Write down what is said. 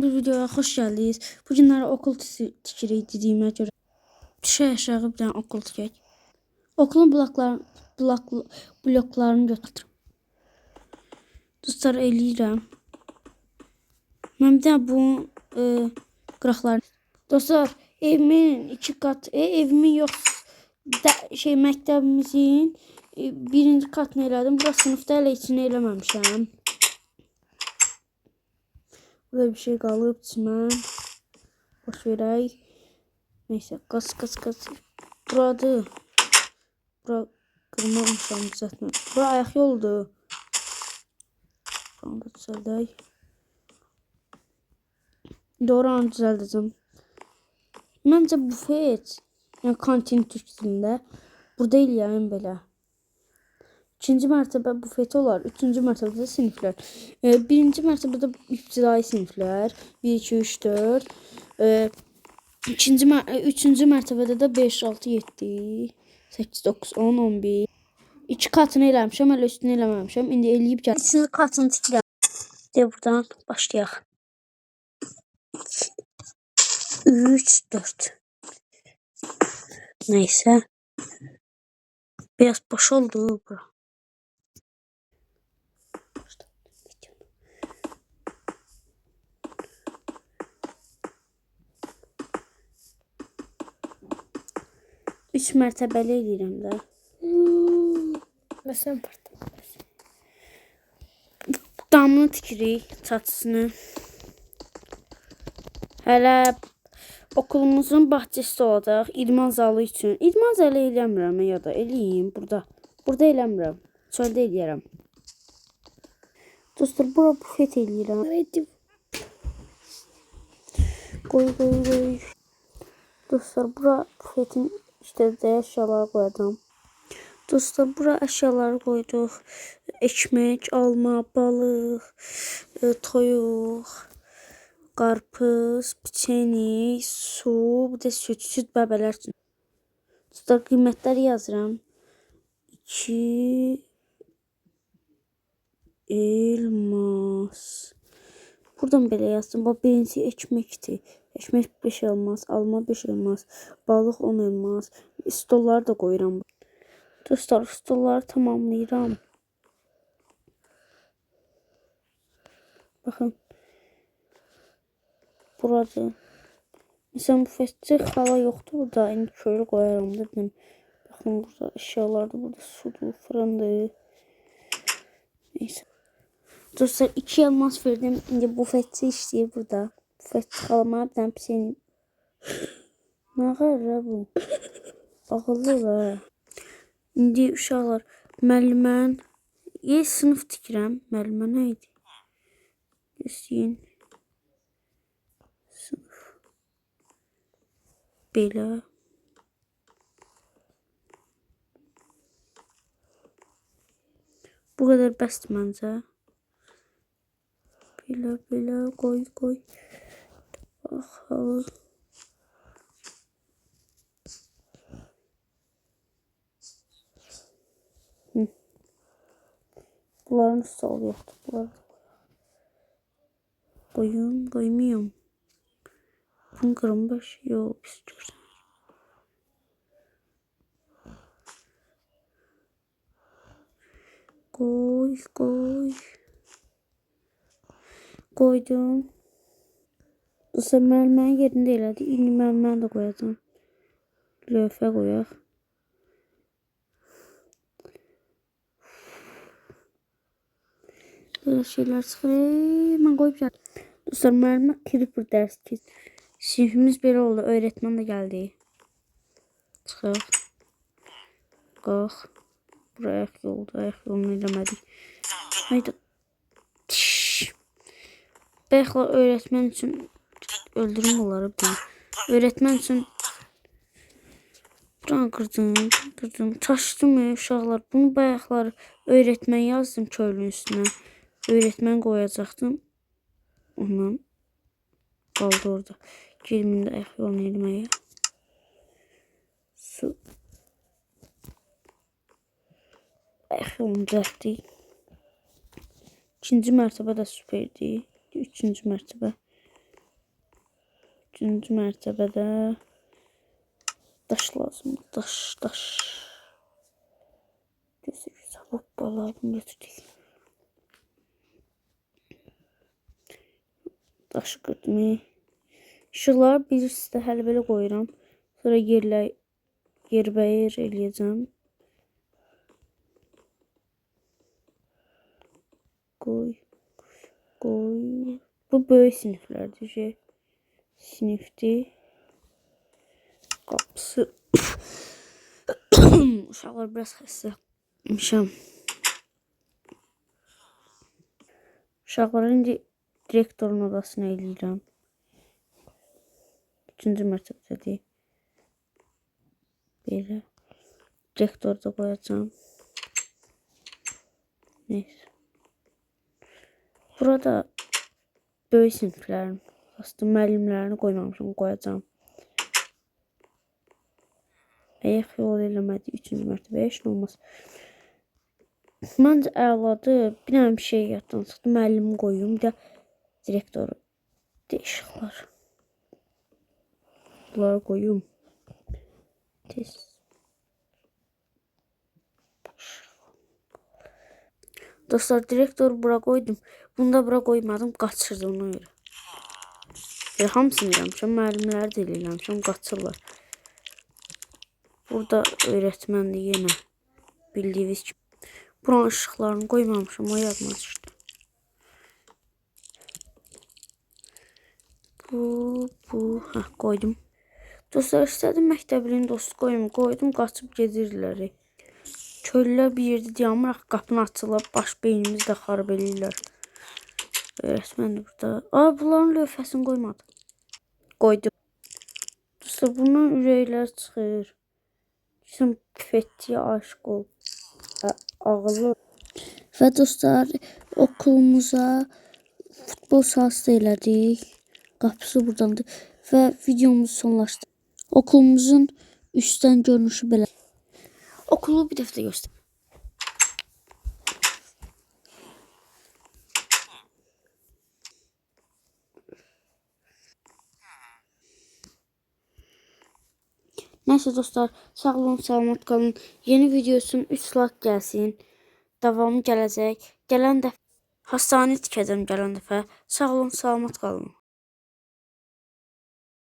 Bir videoya hoş geldiniz. Bu günləri okul tikirik dediyimə görə şey aşağı bir dənə okul tikək. Okulun bloklarını götürürəm. Dostlar eləyirəm. Mən bir dənə bunun qıraqlarını. Dostlar evimin 2 kat, evimin yox, məktəbimizin birinci katını elədim. Bura sınıfda elə içini eləməmişəm. Burada bir şey qalıb çimən. Boş verək. Neyse qaz. Buradır. Bura qırmamışam düzəltmə. Bura ayaq yoldur. Buranı da düzəldək. Oranı düzəldəcəm. Məncə bufet, yəni kantin türk dilində burada eləyəm belə. İkinci mərtəbə bufeti olar. Üçüncü mərtəbədə siniflər. Birinci mərtəbədə ibtidai siniflər. 1, 2, 3, 4. Üçüncü mərtəbədə də 5, 6, 7, 8, 9, 10, 11. 2 katını eləmişəm, hələ üstünü eləməmişəm. İndi eləyib gəldim. İkinci katını tikirəm. De buradan başlayaq. 3, 4. Neyse. Biraz boş oldu bura. Üç mərtəbəli eləyirəm də. Məsələn, partım. Damını tikirik, çatısını. Hələ okulumuzun bahçesi olacaq. İdman zalı üçün. İdman zalı eləmirəm ya da eləyim burada. Burada eləmirəm. Çöldə eləyərəm. Dostlar, bura bufet eləyirəm. Qoy. Dostlar, bura bufetin işlədəcəyi əşyaları qoyacağım. Dostlar, bura əşyaları qoyduq. Ekmek, alma, balıq, toyuq, qarpız, piçenik, su, bir də süd bəbələr üçün. Dostlar, qiymətləri yazıram. 2 elmas. Buradan belə yazdım. Bu birinci ekmekdir. Ekmek 5 elmas, alma 5 elmas, balıq 10 elmas. Stolları da qoyuram. Dostlar, stolları tamamlayıram. Baxın. Buradır. Məsələn, bu festival hava yoxdur burada. İndi köylü qoyaram dedim. Baxın, burada əşyalardır. Burada sudur, fırındır. Neyse. Dostlar, 2 elmas verdim. İndi bufetçi işləyir burada. Bufetçi xalıma bir dənə piçenik. Nə qarra bu? Ağıllı var. İndi uşaqlar, müəllimən sınıf tikirəm. Müəllimə nə idi? Göstəyin. Sınıf. Belə. Bu qədər bəsdir məncə. Belə qoy. Baxalım. Bunların sol yoxdur. Bunları qoymayım. Bunu qırmış. Yox, pis görsən. Qoy. Qoydum. Dostlar, müəllimənin yerində elədi. İndi müəlliməni də qoyacağım. Lövhə qoyaq. Böyle şeyler çıxır. Mən qoyub gəldim. Dostlar, müəllimə Creeper dərs keçir. Sinifimiz belə oldu. Öğretmen də gəldi. Çıxıq. Qalx. Bura ayaq yoldu. Ayaq yolunu eləmədik. Haydi. Bəyəxlə öğretmen üçün öldürüm onları. Öğretmen üçün buranı qırdım. Çaşdım uşaqlar. Bunu bəyəxlər öğretmen yazdım köylünün üstünə. Öğretmen qoyacaqdım. Ondan qaldı orada. Girmin də ayaq yolunu eləməyə. Su. Ayaq yolunu düzəltdik. İkinci mərtəbə də süperdir. Üçüncü mərtəbə. 3-cü mərtəbədə daş lazım. Daş. Güzel. Hoppalar bunu götürdük. Daşı qırdım. İşıqları birisi də hələ belə qoyuram. Sonra yerbəyər eləyəcəm. Qoy. Bu böyük siniflərdir. Sinifdir. Qapısı. Uşaqlar biraz xəstəmişəm. Uşaqlar indi direktorun odasına eləyirəm. 3-cü mərtəbədədir. Belə. Direktoru da qoyacağım. Neyse. Burada böyük siniflərin, aslında müəllimlərini qoymamışım, qoyacağım. Əgər yol eləmədi 3-cü mərtəbəyə heç nə olmaz. Məncə əladır. Bir dənə bir şey yaddan çıxdı. Müəllimi qoyum, bir də direktoru. Değişiklər. Bunları qoyum. Tez. Dostlar, direktoru bura qoydum. Bunu da bura qoymadım. Qaçırdı ona görə. Hamısını eləmişəm. Müəllimləri də eləmişəm. Qaçırlar. Burada öğretmendir yenə. Bildiyiniz kimi. Buranın ışıqlarını qoymamışam. O yadıma düşdü. Bu. Qoydum. Dostlar, istədim məktəbinin dostu qoydum. Qaçıb gedirlər. Köylülər bir yerdə dayanmıraq. Qapını açırlar. Baş beynimizi də xarab eləyirlər. Öğretmen de burada. Bunların lövhəsini qoymadı. Qoydum. Dostlar, bundan ürəklər çıxır. Sən pipetçiyə aşıq ol. Ağıllı. Və dostlar, okulumuza futbol sahası elədik. Qapısı buradandır. Və videomuzu sonlaşdırdık. Okulumuzun üstdən görünüşü belə. Okulu bir dəfə göster. Neyse dostlar, sağ olun, salamat qalın. Yeni videosun 3 like gəlsin. Davamı gələcək. Gələn dəfə hastanə tikəcəm gələn dəfə. Sağ olun, salamat qalın.